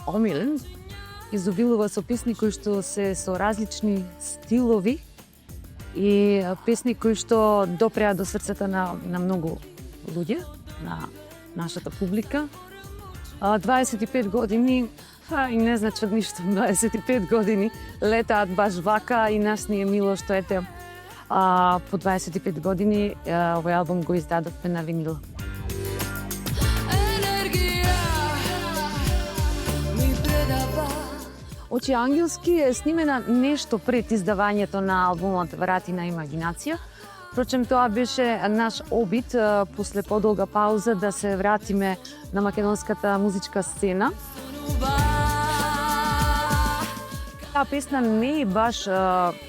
омилен. Изобилува со песни кои што се со различни стилови и песни кои што допреа до срцата на многу луѓе, на нашата публика. 25 години, и не значат ништо, 25 години летаат баш вака и нас ни е мило што ете по 25 години овој албум го издадовме на винил. Очи ангелски е снимена нешто пред издавањето на албумот Врати на имагинација. Впрочем, тоа беше наш обид после подолга пауза да се вратиме на македонската музичка сцена. Таа песна не е баш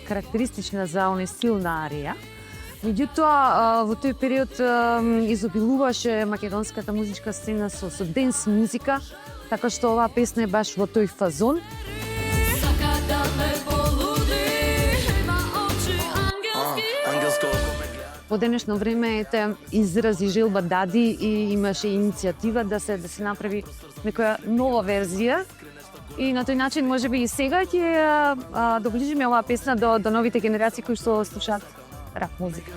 карактеристична за оној стил на Арија. Меѓутоа, во тој период изобилуваше македонската музичка сцена со денс музика, така што оваа песна е баш во тој фазон. Во денешно време изрази желба Дади и имаше иницијатива да се направи некоја нова верзија. И на тој начин можеби и сега ќе доближиме оваа песна до новите генерации кои што слушаат рап музика.